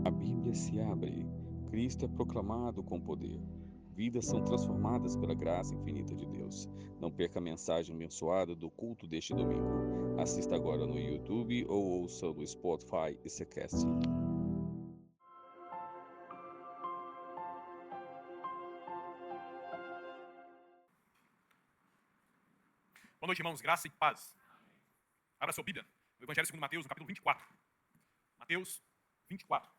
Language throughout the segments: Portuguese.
A Bíblia se abre, Cristo é proclamado com poder. Vidas são transformadas pela graça infinita de Deus. Não perca a mensagem abençoada do culto deste domingo. Assista agora no YouTube ou ouça no Spotify e Secast. Boa noite, irmãos. Graça e paz. Abra sua Bíblia, no Evangelho segundo Mateus, no capítulo 24. Mateus 24.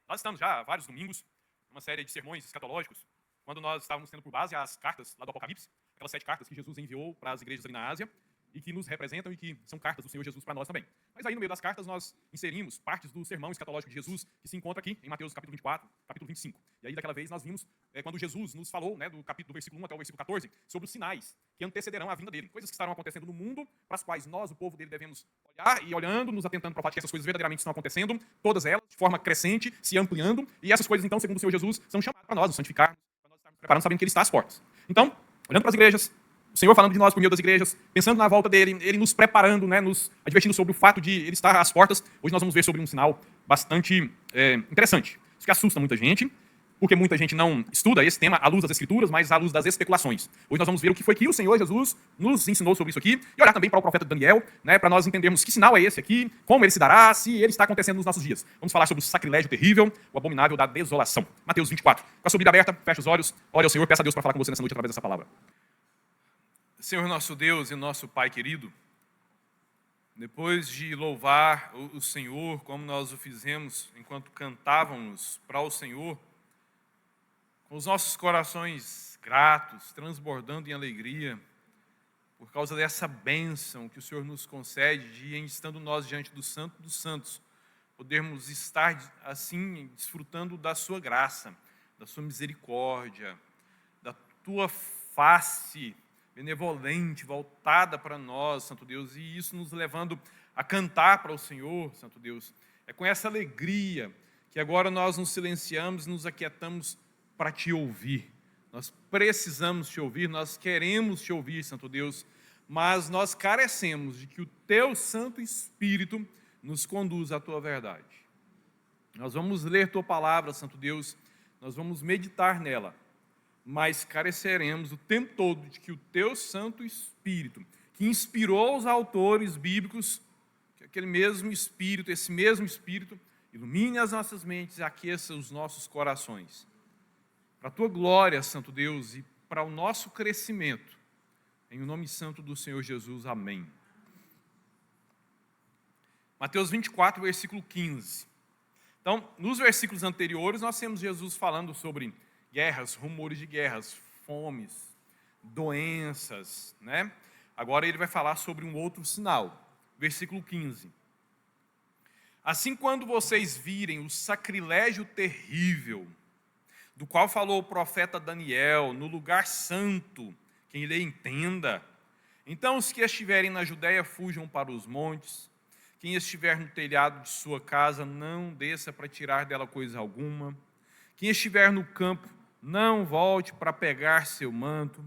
Nós estamos já há vários domingos, numa série de sermões escatológicos, quando nós estávamos tendo por base as cartas lá do Apocalipse, aquelas 7 cartas que Jesus enviou para as igrejas ali na Ásia, e que nos representam e que são cartas do Senhor Jesus para nós também. Mas aí, no meio das cartas, nós inserimos partes do sermão escatológico de Jesus, que se encontra aqui em Mateus capítulo 24, capítulo 25. E aí, daquela vez, nós vimos quando Jesus nos falou, do versículo 1 até o versículo 14, sobre os sinais que antecederão a vinda dele. Coisas que estarão acontecendo no mundo, para as quais nós, o povo dele, devemos olhar e olhando, nos atentando para o fato que essas coisas verdadeiramente estão acontecendo, todas elas, de forma crescente, se ampliando. E essas coisas, então, segundo o Senhor Jesus, são chamadas para nós, nos santificarmos, para nós estarmos preparando, sabendo que Ele está às portas. Então, olhando para as igrejas, o Senhor falando de nós por meio das igrejas, pensando na volta dele, ele nos preparando, nos advertindo sobre o fato de ele estar às portas. Hoje nós vamos ver sobre um sinal bastante interessante. Isso que assusta muita gente, porque muita gente não estuda esse tema à luz das Escrituras, mas à luz das especulações. Hoje nós vamos ver o que foi que o Senhor Jesus nos ensinou sobre isso aqui, e olhar também para o profeta Daniel, para nós entendermos que sinal é esse aqui, como ele se dará, se ele está acontecendo nos nossos dias. Vamos falar sobre o sacrilégio terrível, o abominável da desolação. Mateus 24. Com a sua Bíblia aberta, fecha os olhos, ore ao Senhor, peça a Deus para falar com você nessa noite através dessa palavra. Senhor nosso Deus e nosso Pai querido, depois de louvar o Senhor, como nós o fizemos enquanto cantávamos para o Senhor, com os nossos corações gratos, transbordando em alegria, por causa dessa bênção que o Senhor nos concede, de estando nós diante do Santo dos Santos, podermos estar assim, desfrutando da sua graça, da sua misericórdia, da tua face benevolente, voltada para nós, Santo Deus, e isso nos levando a cantar para o Senhor, Santo Deus. É com essa alegria que agora nós nos silenciamos e nos aquietamos para te ouvir. Nós precisamos te ouvir, nós queremos te ouvir, Santo Deus, mas nós carecemos de que o teu Santo Espírito nos conduza à tua verdade. Nós vamos ler tua palavra, Santo Deus, nós vamos meditar nela, mas careceremos o tempo todo de que o teu Santo Espírito, que inspirou os autores bíblicos, que aquele mesmo Espírito, esse mesmo Espírito, ilumine as nossas mentes e aqueça os nossos corações. Para a tua glória, Santo Deus, e para o nosso crescimento, em nome santo do Senhor Jesus, amém. Mateus 24, versículo 15. Então, nos versículos anteriores, nós temos Jesus falando sobre guerras, rumores de guerras, fomes, doenças, Agora ele vai falar sobre um outro sinal. Versículo 15. Assim, quando vocês virem o sacrilégio terrível, do qual falou o profeta Daniel, no lugar santo, quem lê entenda. Então os que estiverem na Judéia fujam para os montes, quem estiver no telhado de sua casa não desça para tirar dela coisa alguma, quem estiver no campo não volte para pegar seu manto.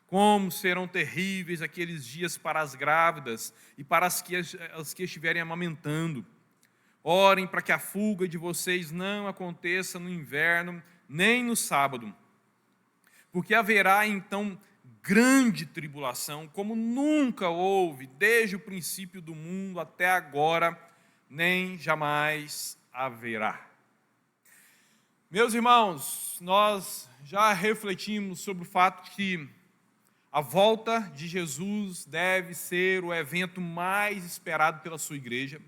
Como serão terríveis aqueles dias para as grávidas e para as que estiverem amamentando. Orem para que a fuga de vocês não aconteça no inverno, nem no sábado, porque haverá então grande tribulação, como nunca houve desde o princípio do mundo até agora, nem jamais haverá. Meus irmãos, nós já refletimos sobre o fato que a volta de Jesus deve ser o evento mais esperado pela sua igreja,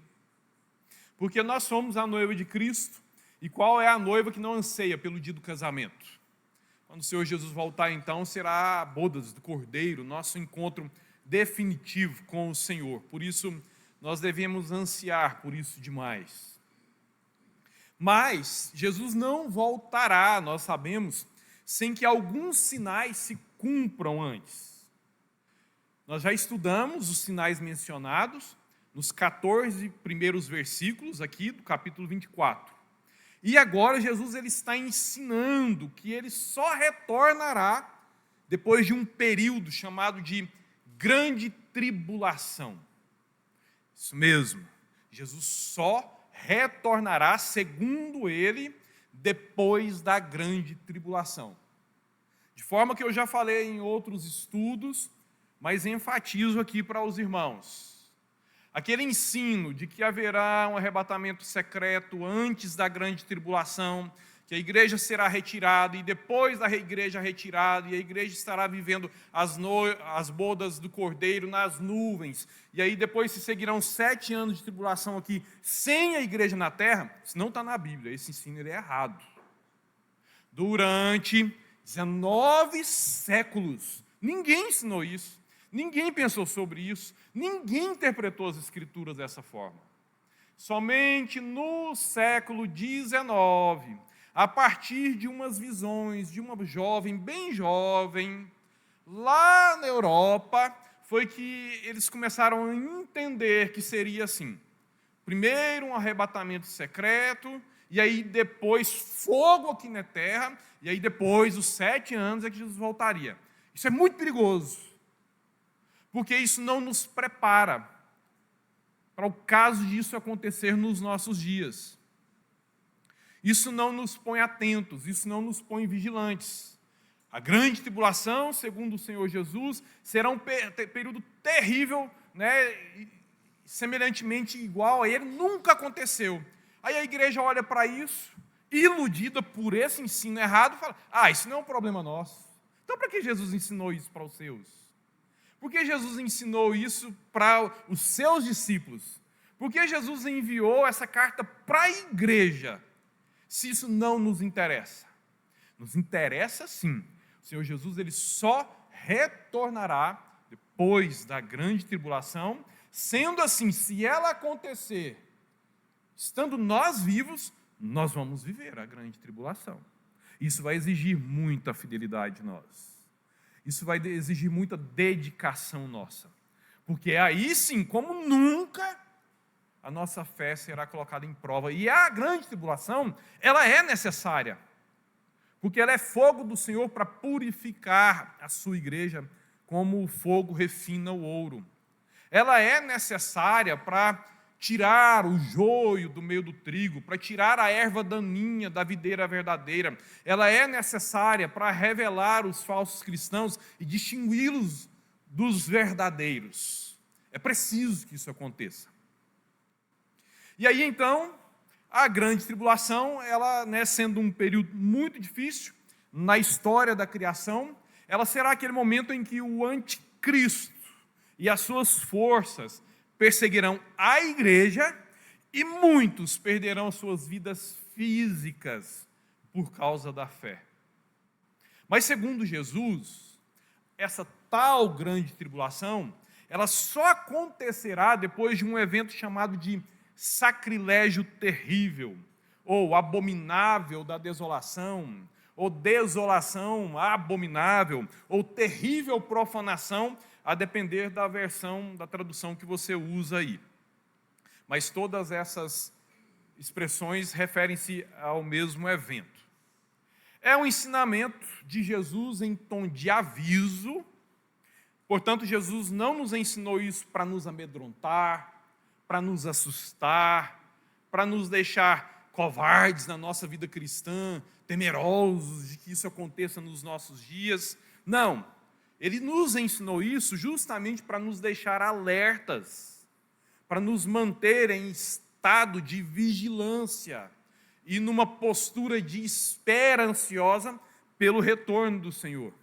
porque nós somos a noiva de Cristo. E qual é a noiva que não anseia pelo dia do casamento? Quando o Senhor Jesus voltar, então, será a bodas do Cordeiro, nosso encontro definitivo com o Senhor. Por isso, nós devemos ansiar por isso demais. Mas Jesus não voltará, nós sabemos, sem que alguns sinais se cumpram antes. Nós já estudamos os sinais mencionados nos 14 primeiros versículos aqui do capítulo 24. E agora Jesus ele está ensinando que ele só retornará depois de um período chamado de grande tribulação. Isso mesmo, Jesus só retornará, segundo ele, depois da grande tribulação. De forma que eu já falei em outros estudos, mas enfatizo aqui para os irmãos. Aquele ensino de que haverá um arrebatamento secreto antes da grande tribulação, que a igreja será retirada e depois da igreja retirada, e a igreja estará vivendo as bodas do Cordeiro nas nuvens, e aí depois se seguirão 7 anos de tribulação aqui, sem a igreja na terra. Isso não está na Bíblia, esse ensino ele é errado. Durante 19 séculos, ninguém ensinou isso, ninguém pensou sobre isso, ninguém interpretou as Escrituras dessa forma. Somente no século XIX, a partir de umas visões de uma jovem, bem jovem, lá na Europa, foi que eles começaram a entender que seria assim: primeiro um arrebatamento secreto, e aí depois fogo aqui na terra, e aí depois os 7 anos é que Jesus voltaria. Isso é muito perigoso, porque isso não nos prepara para o caso disso acontecer nos nossos dias. Isso não nos põe atentos, isso não nos põe vigilantes. A grande tribulação, segundo o Senhor Jesus, será um período terrível, né, semelhantemente igual a ele, nunca aconteceu. Aí a igreja olha para isso, iludida por esse ensino errado, e fala: isso não é um problema nosso. Então, para que Jesus ensinou isso para os seus? Por que Jesus ensinou isso para os seus discípulos? Por que Jesus enviou essa carta para a igreja, se isso não nos interessa? Nos interessa sim. O Senhor Jesus ele só retornará depois da grande tribulação. Sendo assim, se ela acontecer, estando nós vivos, nós vamos viver a grande tribulação. Isso vai exigir muita fidelidade de nós. Isso vai exigir muita dedicação nossa. Porque aí sim, como nunca, a nossa fé será colocada em prova. E a grande tribulação, ela é necessária. Porque ela é fogo do Senhor para purificar a sua igreja, como o fogo refina o ouro. Ela é necessária para tirar o joio do meio do trigo, para tirar a erva daninha da videira verdadeira. Ela é necessária para revelar os falsos cristãos e distingui-los dos verdadeiros. É preciso que isso aconteça. E aí, então, a grande tribulação, ela, né, sendo um período muito difícil na história da criação, ela será aquele momento em que o anticristo e as suas forças perseguirão a igreja e muitos perderão suas vidas físicas por causa da fé. Mas, segundo Jesus, essa tal grande tribulação, ela só acontecerá depois de um evento chamado de sacrilégio terrível, ou abominável da desolação, ou desolação abominável, ou terrível profanação, a depender da versão, da tradução que você usa aí. Mas todas essas expressões referem-se ao mesmo evento. É um ensinamento de Jesus em tom de aviso. Portanto, Jesus não nos ensinou isso para nos amedrontar, para nos assustar, para nos deixar covardes na nossa vida cristã, temerosos de que isso aconteça nos nossos dias. Não, ele nos ensinou isso justamente para nos deixar alertas, para nos manter em estado de vigilância e numa postura de espera ansiosa pelo retorno do Senhor.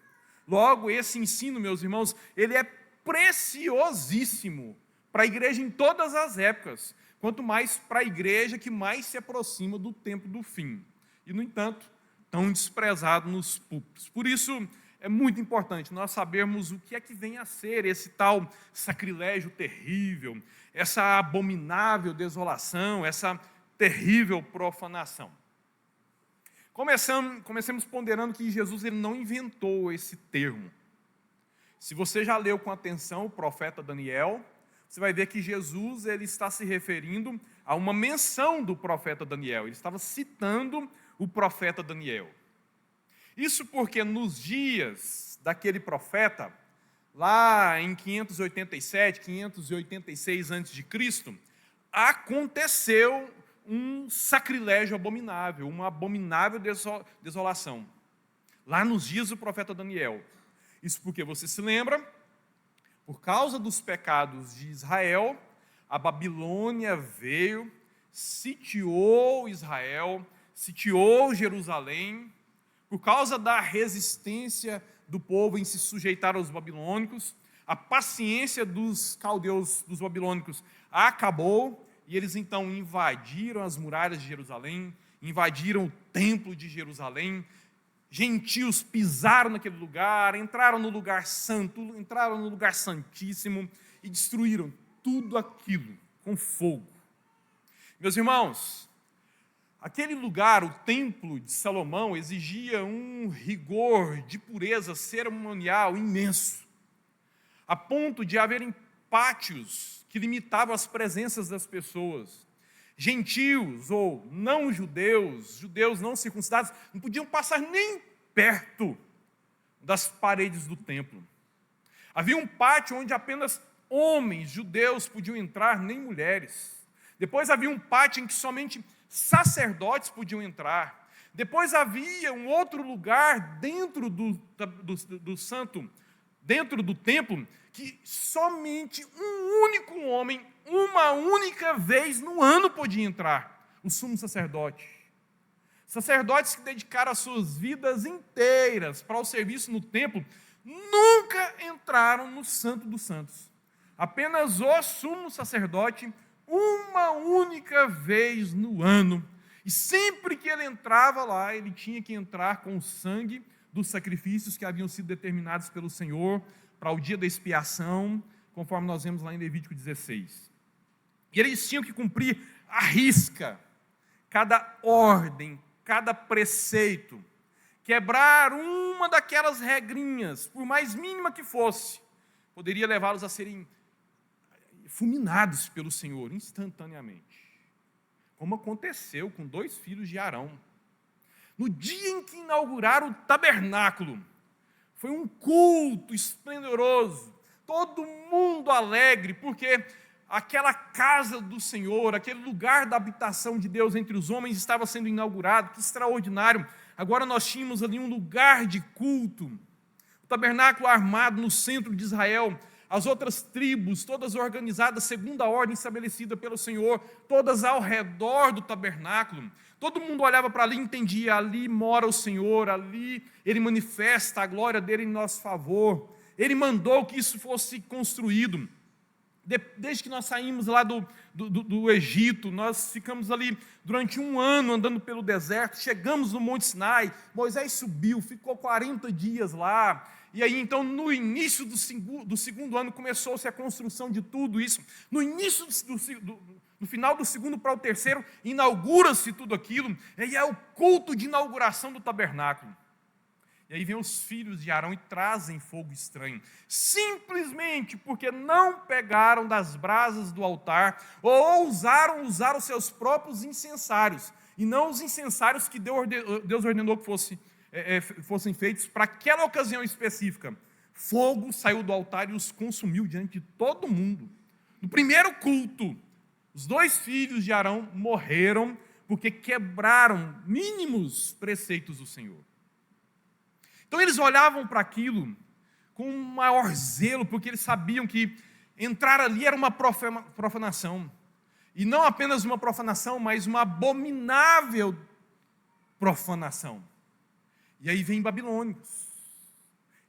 Logo, esse ensino, meus irmãos, ele é preciosíssimo para a igreja em todas as épocas, quanto mais para a igreja que mais se aproxima do tempo do fim. E, no entanto, tão desprezado nos púlpitos. Por isso, é muito importante nós sabermos o que é que vem a ser esse tal sacrilégio terrível, essa abominável desolação, essa terrível profanação. Comecemos ponderando que Jesus ele não inventou esse termo. Se você já leu com atenção o profeta Daniel, você vai ver que Jesus ele está se referindo a uma menção do profeta Daniel. Ele estava citando o profeta Daniel. Isso porque nos dias daquele profeta, lá em 587, 586 a.C., aconteceu um sacrilégio abominável, uma abominável desolação. Lá nos dias do profeta Daniel. Isso porque você se lembra, por causa dos pecados de Israel, a Babilônia veio, sitiou Israel, sitiou Jerusalém, por causa da resistência do povo em se sujeitar aos babilônicos, a paciência dos caldeus, dos babilônicos, acabou, e eles então invadiram as muralhas de Jerusalém, invadiram o templo de Jerusalém, gentios pisaram naquele lugar, entraram no lugar santo, entraram no lugar santíssimo e destruíram tudo aquilo com fogo. Meus irmãos, aquele lugar, o templo de Salomão, exigia um rigor de pureza cerimonial imenso, a ponto de haverem pátios que limitavam as presenças das pessoas. Gentios ou não judeus, judeus não circuncidados, não podiam passar nem perto das paredes do templo. Havia um pátio onde apenas homens judeus podiam entrar, nem mulheres. Depois havia um pátio em que somente sacerdotes podiam entrar. Depois havia um outro lugar dentro do santo, dentro do templo, que somente um único homem, uma única vez no ano podia entrar, o sumo sacerdote. Sacerdotes que dedicaram as suas vidas inteiras para o serviço no templo, nunca entraram no Santo dos Santos. Apenas o sumo sacerdote, uma única vez no ano. E sempre que ele entrava lá, ele tinha que entrar com o sangue dos sacrifícios que haviam sido determinados pelo Senhor para o dia da expiação, conforme nós vemos lá em Levítico 16. E eles tinham que cumprir à risca cada ordem, cada preceito, quebrar uma daquelas regrinhas, por mais mínima que fosse, poderia levá-los a serem fulminados pelo Senhor instantaneamente, como aconteceu com 2 filhos de Arão. No dia em que inauguraram o tabernáculo, foi um culto esplendoroso, todo mundo alegre, porque aquela casa do Senhor, aquele lugar da habitação de Deus entre os homens estava sendo inaugurado, que extraordinário. Agora nós tínhamos ali um lugar de culto, o tabernáculo armado no centro de Israel, as outras tribos, todas organizadas segundo a ordem estabelecida pelo Senhor, todas ao redor do tabernáculo. Todo mundo olhava para ali e entendia, ali mora o Senhor, ali Ele manifesta a glória dEle em nosso favor. Ele mandou que isso fosse construído. Desde que nós saímos lá do Egito, nós ficamos ali durante 1 ano andando pelo deserto, chegamos no Monte Sinai, Moisés subiu, ficou 40 dias lá, e aí então no início do segundo ano começou-se a construção de tudo isso, no final do segundo para o terceiro, inaugura-se tudo aquilo, e é o culto de inauguração do tabernáculo. E aí vem os filhos de Arão e trazem fogo estranho, simplesmente porque não pegaram das brasas do altar ou ousaram usar os seus próprios incensários, e não os incensários que Deus ordenou que fossem feitos para aquela ocasião específica. Fogo saiu do altar e os consumiu diante de todo mundo. No primeiro culto, os 2 filhos de Arão morreram porque quebraram mínimos preceitos do Senhor. Então eles olhavam para aquilo com um maior zelo, porque eles sabiam que entrar ali era uma profanação. E não apenas uma profanação, mas uma abominável profanação. E aí vem babilônicos,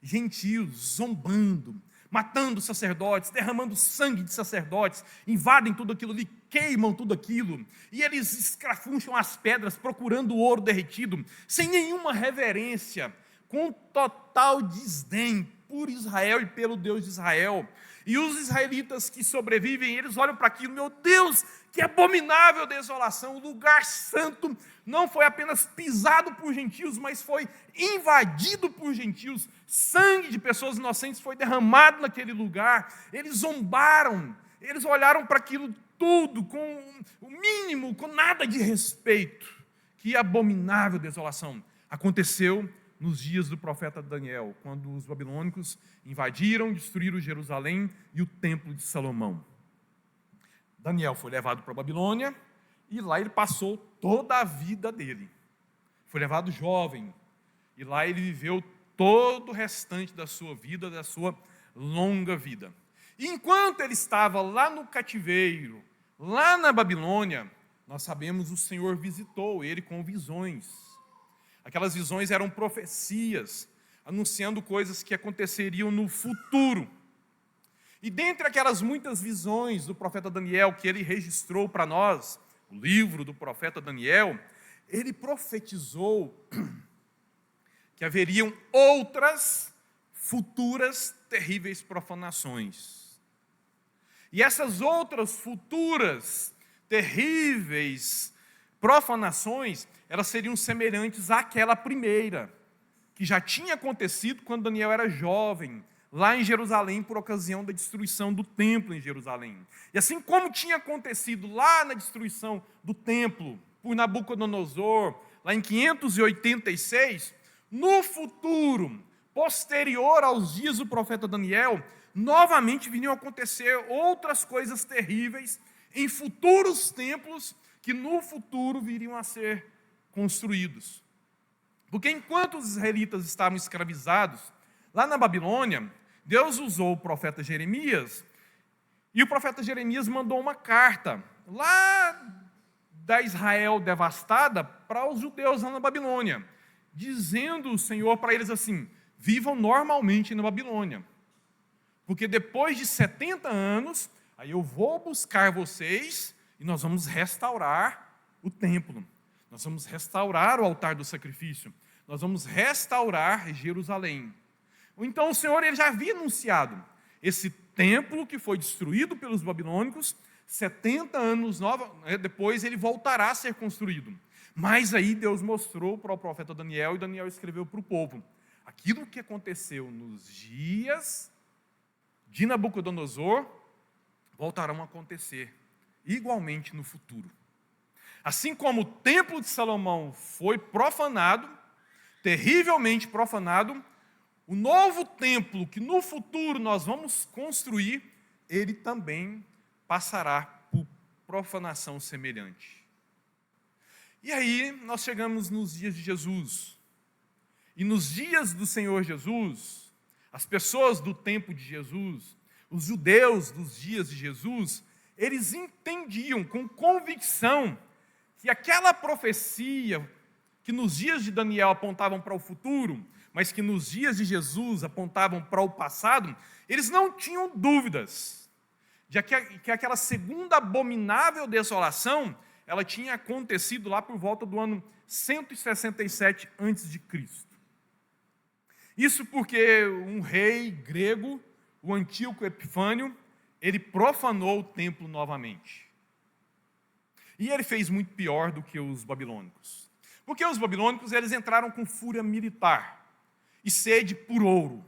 gentios, zombando, matando sacerdotes, derramando sangue de sacerdotes, invadem tudo aquilo ali, queimam tudo aquilo, e eles escrafuncham as pedras procurando o ouro derretido, sem nenhuma reverência, com total desdém por Israel e pelo Deus de Israel. E os israelitas que sobrevivem, eles olham para aquilo, meu Deus, que abominável desolação, o lugar santo não foi apenas pisado por gentios, mas foi invadido por gentios, sangue de pessoas inocentes foi derramado naquele lugar, eles zombaram, eles olharam para aquilo tudo com o mínimo, com nada de respeito. Que abominável desolação aconteceu nos dias do profeta Daniel, quando os babilônicos invadiram, destruíram Jerusalém e o templo de Salomão. Daniel foi levado para a Babilônia, E lá ele passou toda a vida dele. Foi levado jovem. E lá ele viveu todo o restante da sua vida, da sua longa vida. E enquanto ele estava lá no cativeiro, lá na Babilônia, nós sabemos o Senhor visitou ele com visões. Aquelas visões eram profecias, anunciando coisas que aconteceriam no futuro. E dentre aquelas muitas visões do profeta Daniel que ele registrou para nós, o livro do profeta Daniel, ele profetizou que haveriam outras futuras terríveis profanações. E essas outras futuras terríveis profanações, elas seriam semelhantes àquela primeira, que já tinha acontecido quando Daniel era jovem, lá em Jerusalém, por ocasião da destruição do templo em Jerusalém. E assim como tinha acontecido lá na destruição do templo, por Nabucodonosor, lá em 586, no futuro, posterior aos dias do profeta Daniel, novamente viriam acontecer outras coisas terríveis em futuros templos que no futuro viriam a ser construídos. Porque enquanto os israelitas estavam escravizados, lá na Babilônia, Deus usou o profeta Jeremias, e o profeta Jeremias mandou uma carta lá da Israel devastada para os judeus lá na Babilônia, dizendo o Senhor para eles assim: vivam normalmente na Babilônia, porque depois de 70 anos, aí eu vou buscar vocês e nós vamos restaurar o templo, nós vamos restaurar o altar do sacrifício, nós vamos restaurar Jerusalém. Então o Senhor ele já havia anunciado esse templo que foi destruído pelos babilônicos, 70 anos depois ele voltará a ser construído. Mas aí Deus mostrou para o profeta Daniel, e Daniel escreveu para o povo: aquilo que aconteceu nos dias de Nabucodonosor voltarão a acontecer igualmente no futuro. Assim como o templo de Salomão foi profanado, terrivelmente profanado, o novo templo que no futuro nós vamos construir, ele também passará por profanação semelhante. E aí nós chegamos nos dias de Jesus. E nos dias do Senhor Jesus, as pessoas do tempo de Jesus, os judeus dos dias de Jesus, eles entendiam com convicção que aquela profecia que nos dias de Daniel apontavam para o futuro, mas que nos dias de Jesus apontavam para o passado, eles não tinham dúvidas de que aquela segunda abominável desolação, ela tinha acontecido lá por volta do ano 167 a.C. Isso porque um rei grego, o Antíoco Epifânio, ele profanou o templo novamente. E ele fez muito pior do que os babilônicos. Porque os babilônicos eles entraram com fúria militar e sede por ouro.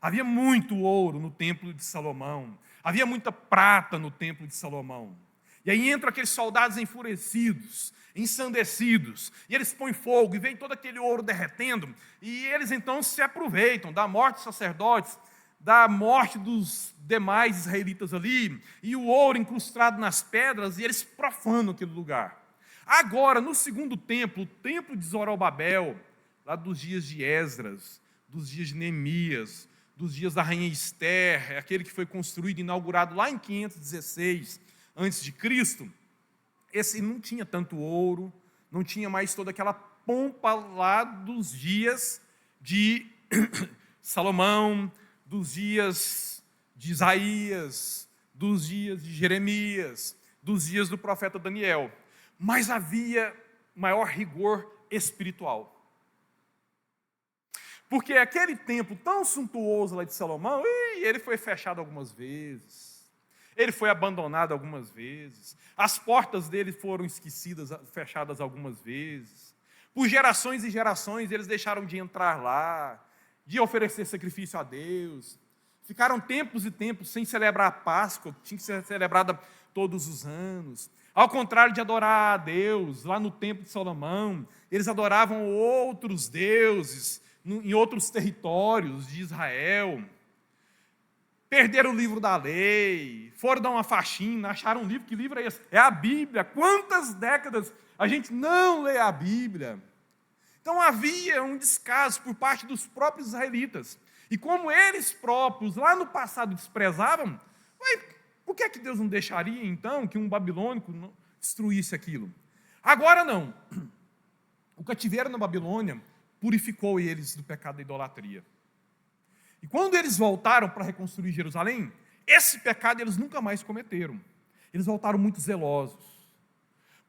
Havia muito ouro no templo de Salomão. Havia muita prata no templo de Salomão. E aí entram aqueles soldados enfurecidos, ensandecidos, e eles põem fogo, e vem todo aquele ouro derretendo, e eles então se aproveitam da morte dos sacerdotes, da morte dos demais israelitas ali, e o ouro incrustado nas pedras, e eles profanam aquele lugar. Agora, no segundo templo, o templo de Zorobabel, lá dos dias de Esdras, dos dias de Neemias, dos dias da rainha Ester, aquele que foi construído, inaugurado lá em 516 a.C., esse não tinha tanto ouro, não tinha mais toda aquela pompa lá dos dias de Salomão, dos dias de Isaías, dos dias de Jeremias, dos dias do profeta Daniel. Mas havia maior rigor espiritual. Porque aquele templo tão suntuoso lá de Salomão, ele foi fechado algumas vezes. Ele foi abandonado algumas vezes. As portas dele foram esquecidas, fechadas algumas vezes. Por gerações e gerações, eles deixaram de entrar lá, de oferecer sacrifício a Deus. Ficaram tempos e tempos sem celebrar a Páscoa, que tinha que ser celebrada todos os anos. Ao contrário de adorar a Deus, lá no templo de Salomão, eles adoravam outros deuses em outros territórios de Israel. perderam o livro da lei, foram dar uma faxina, acharam um livro. Que livro é esse? É a Bíblia. Quantas décadas a gente não lê a Bíblia? Então havia um descaso por parte dos próprios israelitas. E como eles próprios, lá no passado, desprezavam, por que Deus não deixaria, então, que um babilônico destruísse aquilo? Agora não. O cativeiro na Babilônia purificou eles do pecado da idolatria. E quando eles voltaram para reconstruir Jerusalém, esse pecado eles nunca mais cometeram. Eles voltaram muito zelosos.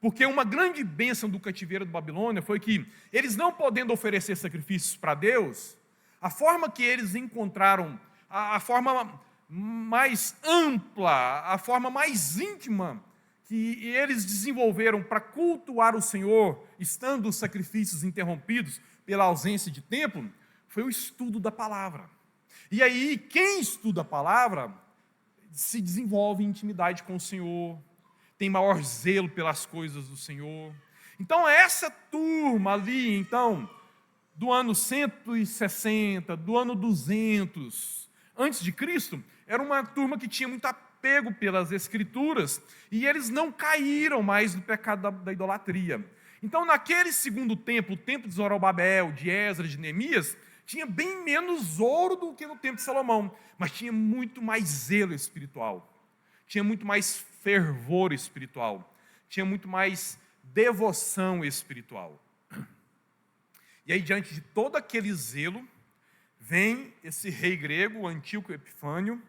Porque uma grande bênção do cativeiro da Babilônia foi que eles, não podendo oferecer sacrifícios para Deus, a forma que eles encontraram, a forma mais ampla, a forma mais íntima que eles desenvolveram para cultuar o Senhor, estando os sacrifícios interrompidos pela ausência de templo, foi o estudo da palavra. E aí, quem estuda a palavra se desenvolve em intimidade com o Senhor, tem maior zelo pelas coisas do Senhor. Então, essa turma ali, então, do ano 160, do ano 200, antes de Cristo, era uma turma que tinha muito apego pelas Escrituras, e eles não caíram mais no pecado da idolatria. Então, naquele segundo templo, o templo de Zorobabel, de Esdras, de Neemias, tinha bem menos ouro do que no templo de Salomão, mas tinha muito mais zelo espiritual, tinha muito mais fervor espiritual, tinha muito mais devoção espiritual. E aí, diante de todo aquele zelo, vem esse rei grego, Antíoco Epifânio,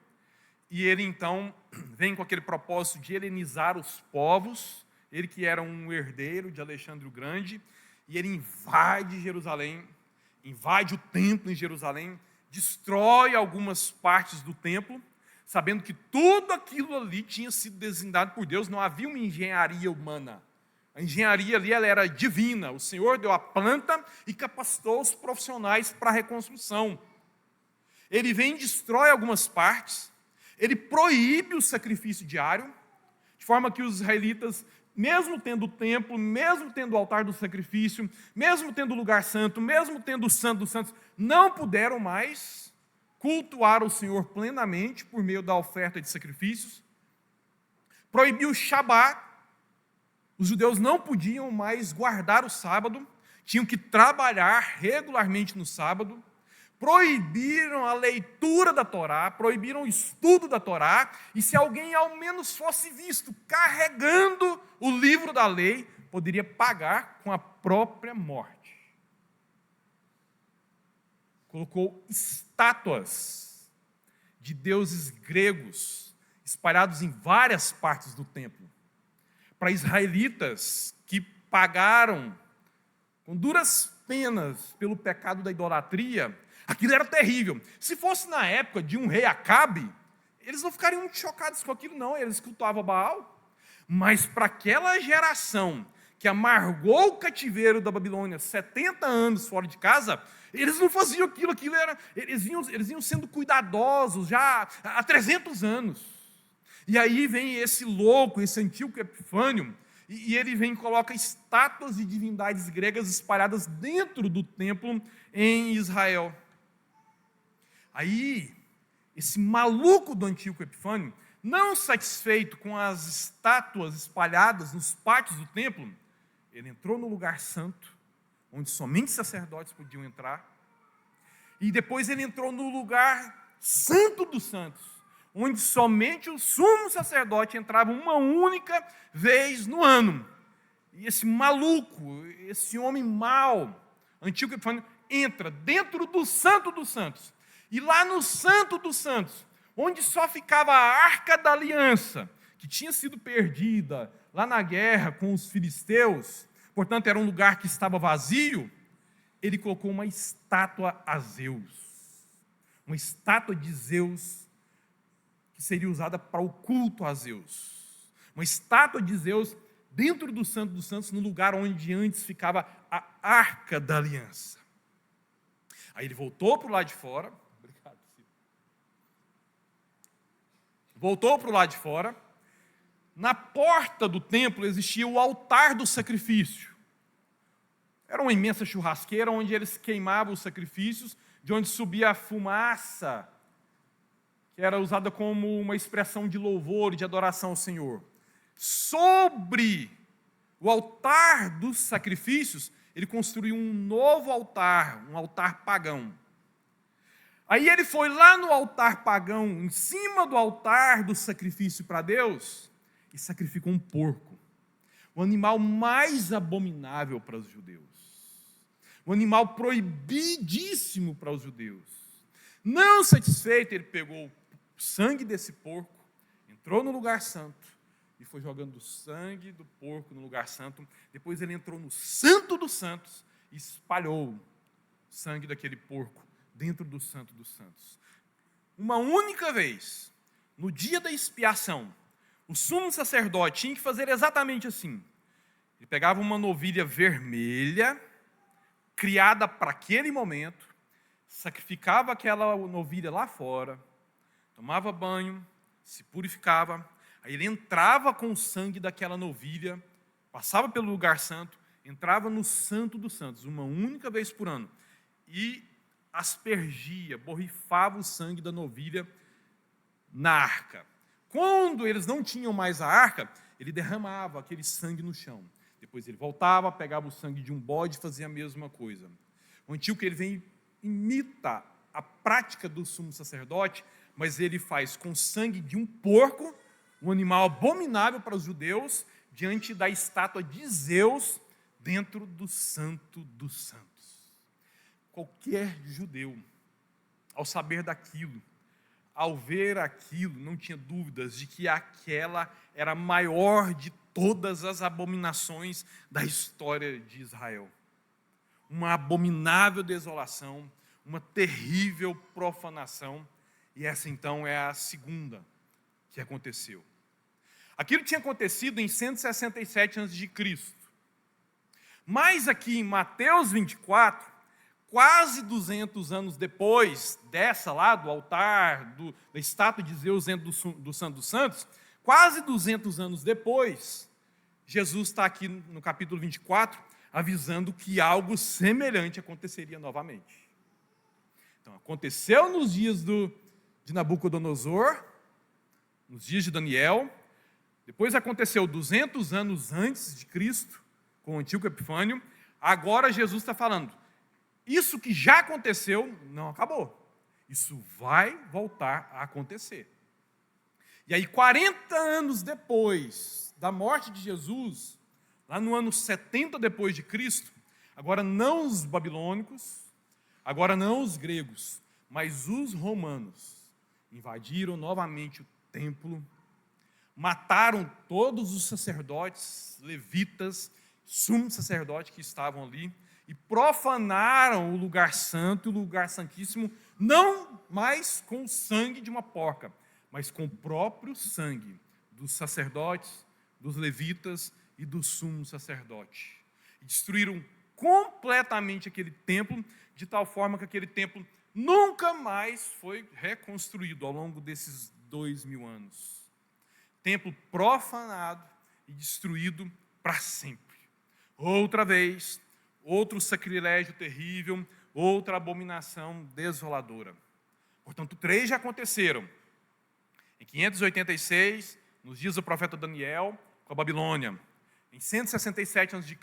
e ele então vem com aquele propósito de helenizar os povos, ele que era um herdeiro de Alexandre o Grande, e ele invade Jerusalém, invade o templo em Jerusalém, destrói algumas partes do templo, sabendo que tudo aquilo ali tinha sido designado por Deus, não havia uma engenharia humana. A engenharia ali ela era divina. O Senhor deu a planta e capacitou os profissionais para a reconstrução. Ele vem e destrói algumas partes, ele proíbe o sacrifício diário, de forma que os israelitas, mesmo tendo o templo, mesmo tendo o altar do sacrifício, mesmo tendo o lugar santo, mesmo tendo o santo dos santos, não puderam mais cultuar o Senhor plenamente por meio da oferta de sacrifícios. Proibiu o Shabat. Os judeus não podiam mais guardar o sábado, tinham que trabalhar regularmente no sábado. Proibiram a leitura da Torá, proibiram o estudo da Torá, e se alguém ao menos fosse visto carregando o livro da lei, poderia pagar com a própria morte. Colocou estátuas de deuses gregos espalhados em várias partes do templo, para israelitas que pagaram com duras penas pelo pecado da idolatria. Aquilo era terrível. Se fosse na época de um rei Acabe, eles não ficariam muito chocados com aquilo, não. Eles cultuavam Baal. Mas para aquela geração que amargou o cativeiro da Babilônia, 70 anos fora de casa, eles não faziam aquilo. Eles iam sendo cuidadosos já há 300 anos. E aí vem esse louco, esse Antíoco Epifânio, e ele vem e coloca estátuas de divindades gregas espalhadas dentro do templo em Israel. Aí, esse maluco do Antíoco Epifânio, não satisfeito com as estátuas espalhadas nos pátios do templo, ele entrou no lugar santo, onde somente sacerdotes podiam entrar, e depois ele entrou no lugar santo dos santos, onde somente o sumo sacerdote entrava uma única vez no ano. E esse maluco, esse homem mau, Antíoco Epifânio, entra dentro do Santo dos Santos. E lá no Santo dos Santos, onde só ficava a Arca da Aliança, que tinha sido perdida lá na guerra com os filisteus, portanto era um lugar que estava vazio, ele colocou uma estátua a Zeus. Uma estátua de Zeus que seria usada para o culto a Zeus. Uma estátua de Zeus dentro do Santo dos Santos, no lugar onde antes ficava a Arca da Aliança. Aí ele voltou para o lado de fora. Obrigado, Ciro. Voltou para o lado de fora. Na porta do templo existia o altar do sacrifício. Era uma imensa churrasqueira onde eles queimavam os sacrifícios, de onde subia a fumaça que era usada como uma expressão de louvor e de adoração ao Senhor. Sobre o altar dos sacrifícios, ele construiu um novo altar, um altar pagão. Aí ele foi lá no altar pagão, em cima do altar do sacrifício para Deus, e sacrificou um porco, o animal mais abominável para os judeus, um animal proibidíssimo para os judeus. Não satisfeito, ele pegou o sangue desse porco, entrou no lugar santo e foi jogando o sangue do porco no lugar santo. Depois ele entrou no Santo dos Santos e espalhou o sangue daquele porco dentro do Santo dos Santos. Uma única vez, no dia da expiação, o sumo sacerdote tinha que fazer exatamente assim. Ele pegava uma novilha vermelha, criada para aquele momento, sacrificava aquela novilha lá fora, tomava banho, se purificava, aí ele entrava com o sangue daquela novilha, passava pelo lugar santo, entrava no Santo dos Santos, uma única vez por ano, e aspergia, borrifava o sangue da novilha na arca. Quando eles não tinham mais a arca, ele derramava aquele sangue no chão. Depois ele voltava, pegava o sangue de um bode e fazia a mesma coisa. O Antíoco, ele vem imita a prática do sumo sacerdote, mas ele faz com sangue de um porco, um animal abominável para os judeus, diante da estátua de Zeus, dentro do Santo dos Santos. Qualquer judeu, ao saber daquilo, ao ver aquilo, não tinha dúvidas de que aquela era a maior de todas as abominações da história de Israel. Uma abominável desolação, uma terrível profanação, e essa então é a segunda que aconteceu. Aquilo tinha acontecido em 167 a.C. Mas aqui em Mateus 24, quase 200 anos depois dessa lá, do altar, da estátua de Zeus dentro do Santo dos Santos, quase 200 anos depois, Jesus está aqui no capítulo 24, avisando que algo semelhante aconteceria novamente. Então, aconteceu nos dias de Nabucodonosor, nos dias de Daniel, depois aconteceu 200 anos antes de Cristo, com o Antíoco Epifânio, agora Jesus está falando, isso que já aconteceu não acabou, isso vai voltar a acontecer. E aí, 40 anos depois da morte de Jesus, lá no ano 70 depois de Cristo, agora não os babilônicos, agora não os gregos, mas os romanos invadiram novamente o templo, mataram todos os sacerdotes, levitas, sumo sacerdote que estavam ali, e profanaram o lugar santo e o lugar santíssimo, não mais com o sangue de uma porca, mas com o próprio sangue dos sacerdotes, dos levitas e do sumo sacerdote. E destruíram completamente aquele templo, de tal forma que aquele templo nunca mais foi reconstruído ao longo desses 2000 anos. Templo profanado e destruído para sempre. Outra vez, outro sacrilégio terrível, outra abominação desoladora. Portanto, 3 já aconteceram. Em 586, nos dias do profeta Daniel, com a Babilônia. Em 167 a.C.,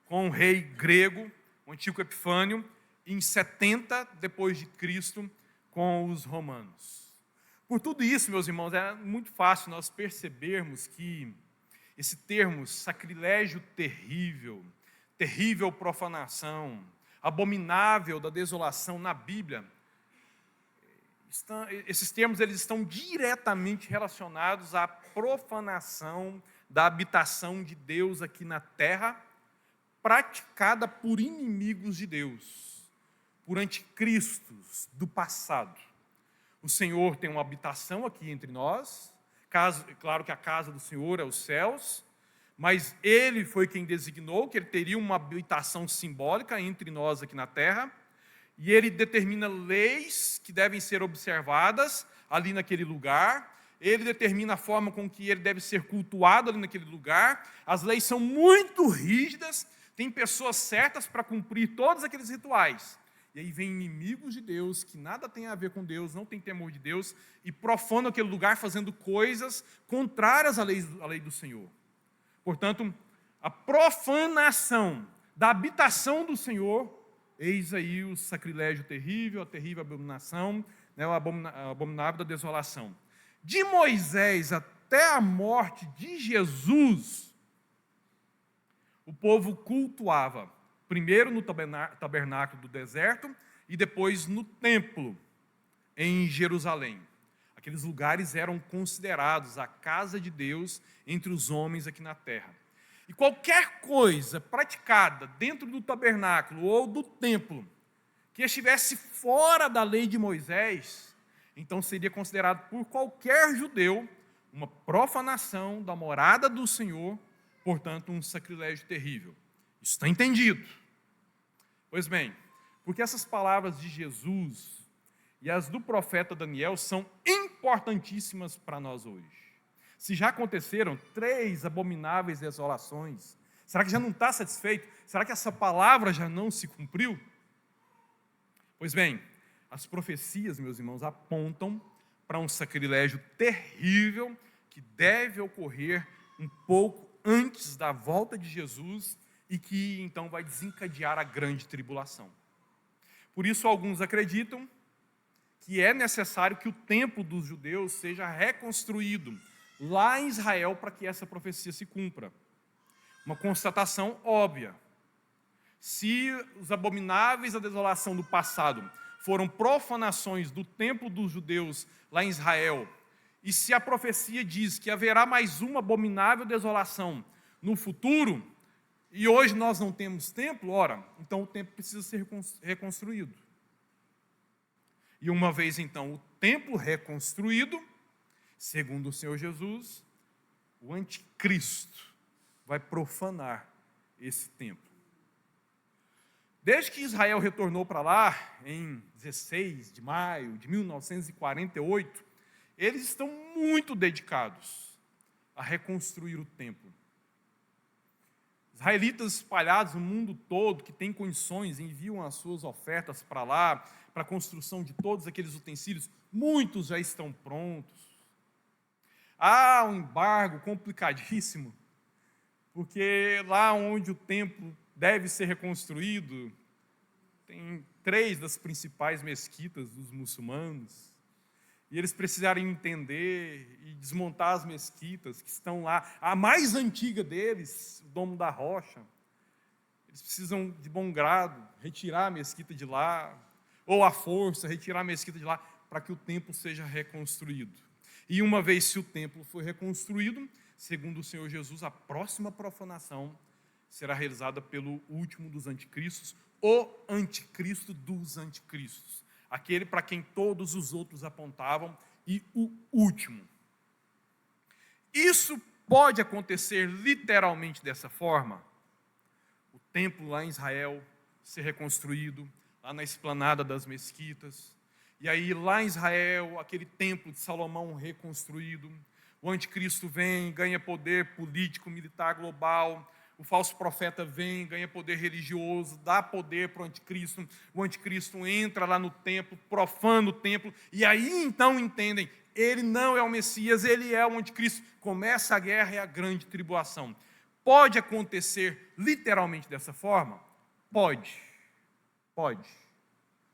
com o rei grego, o Antíoco Epifânio. E em 70 depois de Cristo, com os romanos. Por tudo isso, meus irmãos, é muito fácil nós percebermos que esse termo sacrilégio terrível, terrível profanação, abominável da desolação na Bíblia, esses termos eles estão diretamente relacionados à profanação da habitação de Deus aqui na terra, praticada por inimigos de Deus, por anticristos do passado. O Senhor tem uma habitação aqui entre nós, claro que a casa do Senhor é os céus, mas Ele foi quem designou que Ele teria uma habitação simbólica entre nós aqui na terra, e Ele determina leis que devem ser observadas ali naquele lugar, Ele determina a forma com que Ele deve ser cultuado ali naquele lugar, as leis são muito rígidas, tem pessoas certas para cumprir todos aqueles rituais, E aí vem inimigos de Deus, que nada tem a ver com Deus, não tem temor de Deus, e profanam aquele lugar fazendo coisas contrárias à lei do Senhor. Portanto, a profanação da habitação do Senhor, eis aí o sacrilégio terrível, a terrível abominação, né, o abominável da desolação. De Moisés até a morte de Jesus, o povo cultuava, primeiro no tabernáculo do deserto e depois no templo em Jerusalém. Aqueles lugares eram considerados a casa de Deus entre os homens aqui na terra. E qualquer coisa praticada dentro do tabernáculo ou do templo que estivesse fora da lei de Moisés, então seria considerado por qualquer judeu uma profanação da morada do Senhor, portanto um sacrilégio terrível. Isso está entendido? Pois bem, porque essas palavras de Jesus e as do profeta Daniel são importantíssimas para nós hoje. Se já aconteceram 3 abomináveis desolações, será que já não está satisfeito? Será que essa palavra já não se cumpriu? Pois bem, as profecias, meus irmãos, apontam para um sacrilégio terrível que deve ocorrer um pouco antes da volta de Jesus e que então vai desencadear a grande tribulação. Por isso, alguns acreditam que é necessário que o templo dos judeus seja reconstruído lá em Israel para que essa profecia se cumpra. Uma constatação óbvia. Se os abomináveis da desolação do passado foram profanações do templo dos judeus lá em Israel, e se a profecia diz que haverá mais uma abominável desolação no futuro, e hoje nós não temos templo, ora, então o templo precisa ser reconstruído. E uma vez então o templo reconstruído, segundo o Senhor Jesus, o anticristo vai profanar esse templo. Desde que Israel retornou para lá, em 16 de maio de 1948, eles estão muito dedicados a reconstruir o templo. Israelitas espalhados no mundo todo, que têm condições, enviam as suas ofertas para lá, para a construção de todos aqueles utensílios. Muitos já estão prontos. Há um embargo complicadíssimo, porque lá onde o templo deve ser reconstruído, tem 3 das principais mesquitas dos muçulmanos, e eles precisarem entender e desmontar as mesquitas que estão lá. A mais antiga deles, o Domo da Rocha, eles precisam de bom grado retirar a mesquita de lá, ou à força retirar a mesquita de lá, para que o templo seja reconstruído. E uma vez se o templo for reconstruído, segundo o Senhor Jesus, a próxima profanação será realizada pelo último dos anticristos, o anticristo dos anticristos, aquele para quem todos os outros apontavam, e o último. Isso pode acontecer literalmente dessa forma? O templo lá em Israel ser reconstruído, lá na esplanada das mesquitas, e aí lá em Israel, aquele templo de Salomão reconstruído, o anticristo vem, ganha poder político, militar, global, o falso profeta vem, ganha poder religioso, dá poder para o anticristo entra lá no templo, profana o templo, e aí então entendem, ele não é o Messias, ele é o anticristo, começa a guerra e a grande tribulação. Pode acontecer literalmente dessa forma? Pode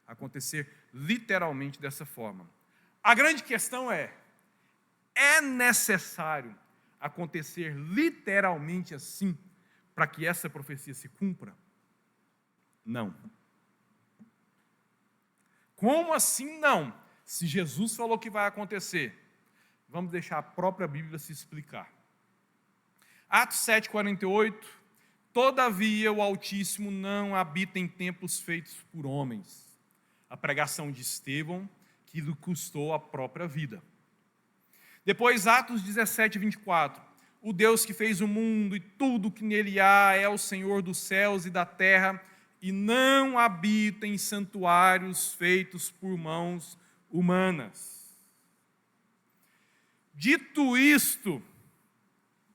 acontecer literalmente dessa forma. A grande questão é necessário acontecer literalmente assim para que essa profecia se cumpra? Não. Como assim não? Se Jesus falou que vai acontecer, vamos deixar a própria Bíblia se explicar. Atos 7,48, todavia o Altíssimo não habita em templos feitos por homens. A pregação de Estevão, que lhe custou a própria vida. Depois, Atos 17:24, o Deus que fez o mundo e tudo que nele há é o Senhor dos céus e da terra e não habita em santuários feitos por mãos humanas. Dito isto,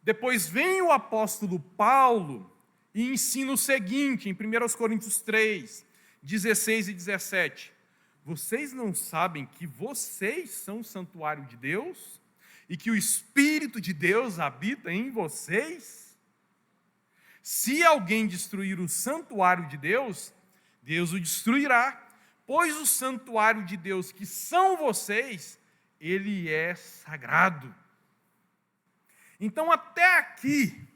depois vem o apóstolo Paulo e ensina o seguinte, em 1 Coríntios 3, 16 e 17. Vocês não sabem que vocês são o santuário de Deus e que o Espírito de Deus habita em vocês? Se alguém destruir o santuário de Deus, Deus o destruirá, pois o santuário de Deus, que são vocês, ele é sagrado. Então, até aqui,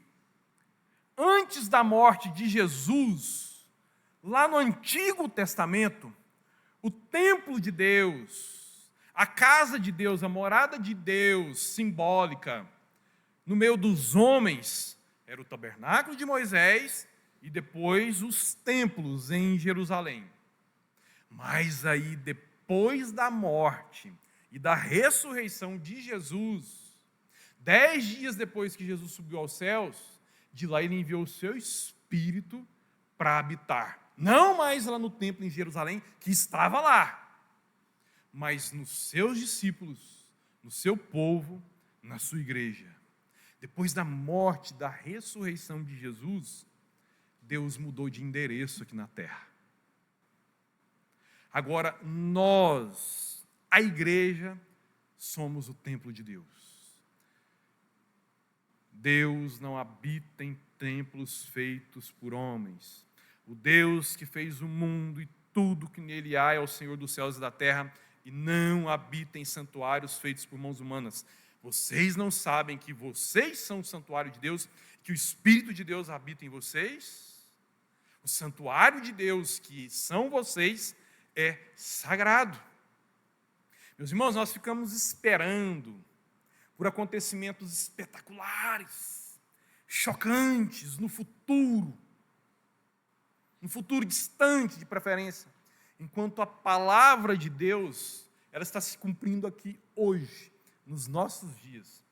antes da morte de Jesus, lá no Antigo Testamento, o templo de Deus, a casa de Deus, a morada de Deus, simbólica, no meio dos homens, era o tabernáculo de Moisés e depois os templos em Jerusalém. Mas aí, depois da morte e da ressurreição de Jesus, 10 dias depois que Jesus subiu aos céus, de lá ele enviou o seu Espírito para habitar. Não mais lá no templo em Jerusalém, que estava lá, mas nos seus discípulos, no seu povo, na sua igreja. Depois da morte, da ressurreição de Jesus, Deus mudou de endereço aqui na terra. Agora, nós, a igreja, somos o templo de Deus. Deus não habita em templos feitos por homens. O Deus que fez o mundo e tudo que nele há é o Senhor dos céus e da terra e não habita em santuários feitos por mãos humanas. Vocês não sabem que vocês são o santuário de Deus, que o Espírito de Deus habita em vocês? O santuário de Deus, que são vocês, é sagrado. Meus irmãos, nós ficamos esperando por acontecimentos espetaculares, chocantes no futuro distante de preferência, enquanto a palavra de Deus, ela está se cumprindo aqui hoje, nos nossos dias,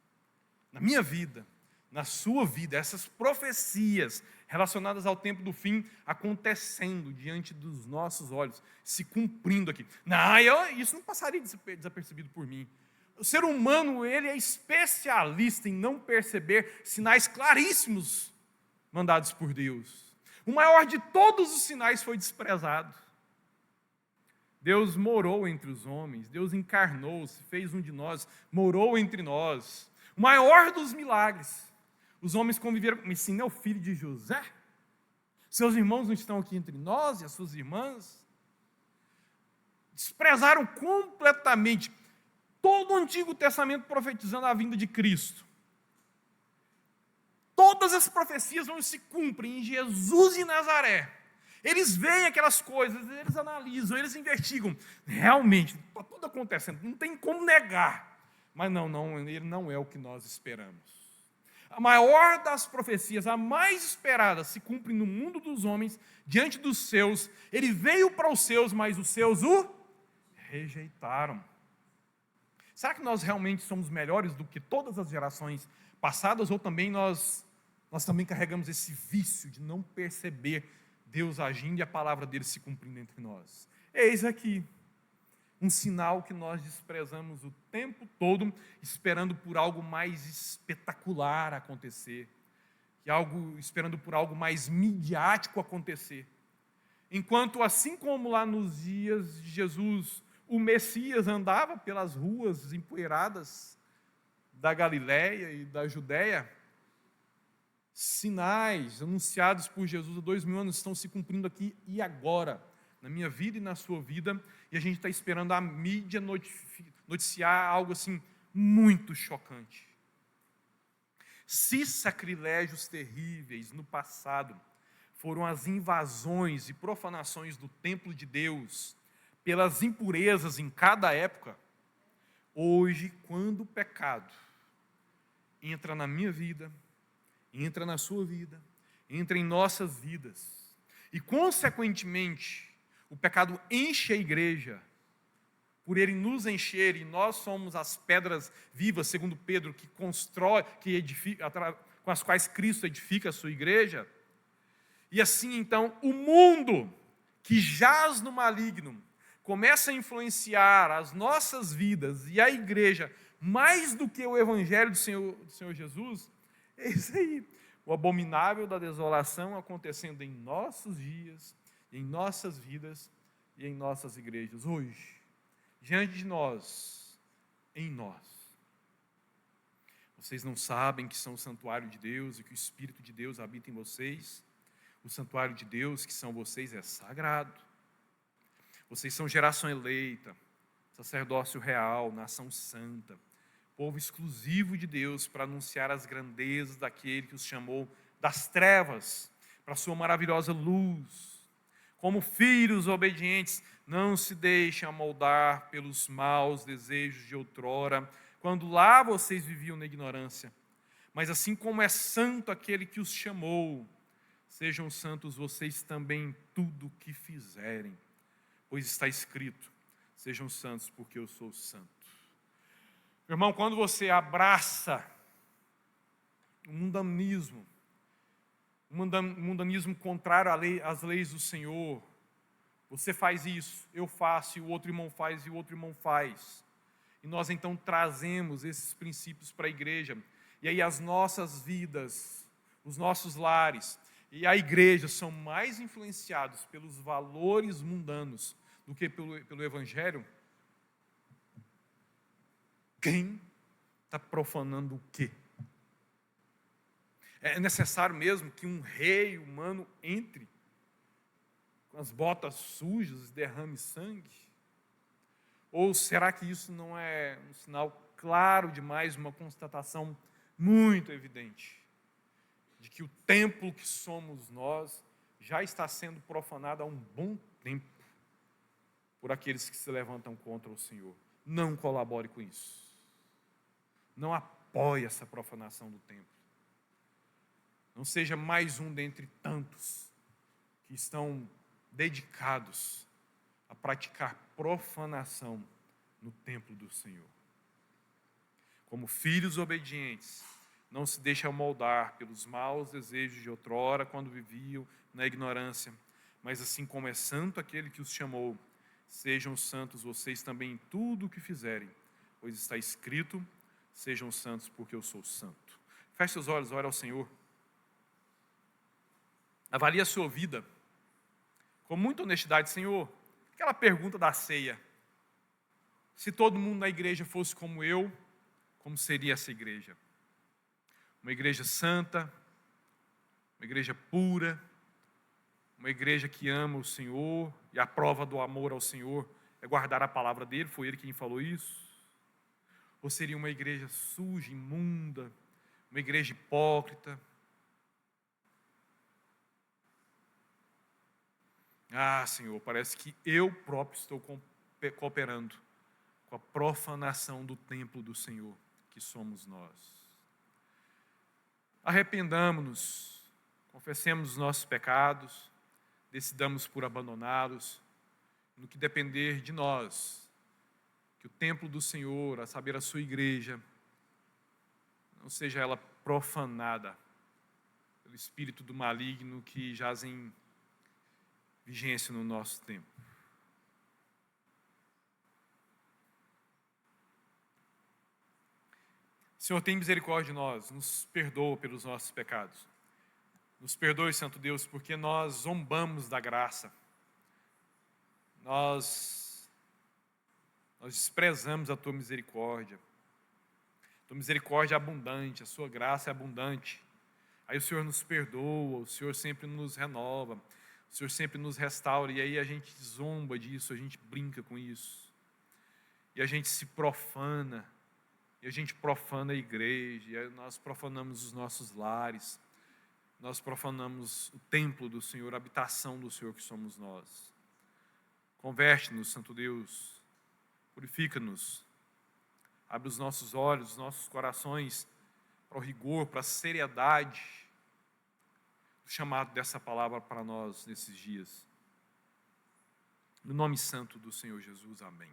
na minha vida, na sua vida, essas profecias relacionadas ao tempo do fim acontecendo diante dos nossos olhos, se cumprindo aqui. Isso não passaria desapercebido por mim. O ser humano, ele é especialista em não perceber sinais claríssimos mandados por Deus. O maior de todos os sinais foi desprezado. Deus morou entre os homens, Deus encarnou-se, fez um de nós, morou entre nós. O maior dos milagres. Os homens conviveram, mas sim, é o filho de José? Seus irmãos não estão aqui entre nós e as suas irmãs? Desprezaram completamente todo o Antigo Testamento profetizando a vinda de Cristo. Todas as profecias não se cumprem em Jesus de Nazaré. Eles veem aquelas coisas, eles analisam, eles investigam. Realmente, está tudo acontecendo, não tem como negar. Mas ele não é o que nós esperamos. A maior das profecias, a mais esperada, se cumpre no mundo dos homens, diante dos seus. Ele veio para os seus, mas os seus o rejeitaram. Será que nós realmente somos melhores do que todas as gerações passadas, ou também nós também carregamos esse vício de não perceber Deus agindo e a palavra dele se cumprindo entre nós? Eis aqui um sinal que nós desprezamos o tempo todo, esperando por algo mais espetacular acontecer, esperando por algo mais midiático acontecer. Enquanto, assim como lá nos dias de Jesus, o Messias andava pelas ruas empoeiradas da Galiléia e da Judéia, sinais anunciados por Jesus há 2000 anos estão se cumprindo aqui e agora, na minha vida e na sua vida, e a gente está esperando a mídia noticiar algo assim muito chocante. Se sacrilégios terríveis no passado foram as invasões e profanações do templo de Deus, pelas impurezas em cada época, hoje, quando o pecado entra na minha vida, entra na sua vida, entra em nossas vidas, e consequentemente o pecado enche a igreja, por ele nos encher, e nós somos as pedras vivas, segundo Pedro, que constrói, que edifica, com as quais Cristo edifica a sua igreja. E assim então o mundo que jaz no maligno começa a influenciar as nossas vidas e a igreja mais do que o evangelho do Senhor Jesus. É isso aí, o abominável da desolação acontecendo em nossos dias em nossas vidas e em nossas igrejas. Hoje, diante de nós, em nós. Vocês não sabem que são o santuário de Deus e que o Espírito de Deus habita em vocês? O santuário de Deus, que são vocês, é sagrado. Vocês são geração eleita, sacerdócio real, nação santa, povo exclusivo de Deus para anunciar as grandezas daquele que os chamou das trevas para a sua maravilhosa luz. Como filhos obedientes, não se deixem amoldar pelos maus desejos de outrora, quando lá vocês viviam na ignorância. Mas assim como é santo aquele que os chamou, sejam santos vocês também em tudo que fizerem, pois está escrito: sejam santos porque eu sou santo. Meu irmão, quando você abraça o mundanismo contrário às leis do Senhor, você faz isso, eu faço, e o outro irmão faz, e o outro irmão faz. E nós então trazemos esses princípios para a igreja. E aí as nossas vidas, os nossos lares e a igreja são mais influenciados pelos valores mundanos do que pelo Evangelho. Quem está profanando o quê? É necessário mesmo que um rei humano entre com as botas sujas e derrame sangue? Ou será que isso não é um sinal claro demais, uma constatação muito evidente, de que o templo que somos nós já está sendo profanado há um bom tempo por aqueles que se levantam contra o Senhor? Não colabore com isso. Não apoie essa profanação do templo. Não seja mais um dentre tantos que estão dedicados a praticar profanação no templo do Senhor. Como filhos obedientes, não se deixem moldar pelos maus desejos de outrora, quando viviam na ignorância, mas assim como é santo aquele que os chamou, sejam santos vocês também em tudo o que fizerem, pois está escrito: sejam santos porque eu sou santo. Feche seus olhos, ore ao Senhor. Avalie a sua vida com muita honestidade. Senhor, aquela pergunta da ceia: se todo mundo na igreja fosse como eu, como seria essa igreja? Uma igreja santa, uma igreja pura, uma igreja que ama o Senhor, e a prova do amor ao Senhor é guardar a palavra dele, foi ele quem falou isso? Ou seria uma igreja suja, imunda, uma igreja hipócrita? Ah, Senhor, parece que eu próprio estou cooperando com a profanação do templo do Senhor, que somos nós. Arrependamos-nos, confessemos os nossos pecados, decidamos por abandoná-los, no que depender de nós, que o templo do Senhor, a saber, a sua igreja, não seja ela profanada pelo espírito do maligno que jaz em vigência no nosso tempo. Senhor, tem misericórdia de nós, nos perdoa pelos nossos pecados. Nos perdoe, Santo Deus, porque nós zombamos da graça. Nós desprezamos a Tua misericórdia. A Tua misericórdia é abundante, a Sua graça é abundante. Aí o Senhor nos perdoa, o Senhor sempre nos renova, o Senhor sempre nos restaura, e aí a gente zomba disso, a gente brinca com isso. E a gente se profana, e a gente profana a igreja, e nós profanamos os nossos lares, nós profanamos o templo do Senhor, a habitação do Senhor que somos nós. Converte-nos, Santo Deus, purifica-nos, abre os nossos olhos, os nossos corações para o rigor, para a seriedade do chamado dessa palavra para nós nesses dias. No nome santo do Senhor Jesus, amém.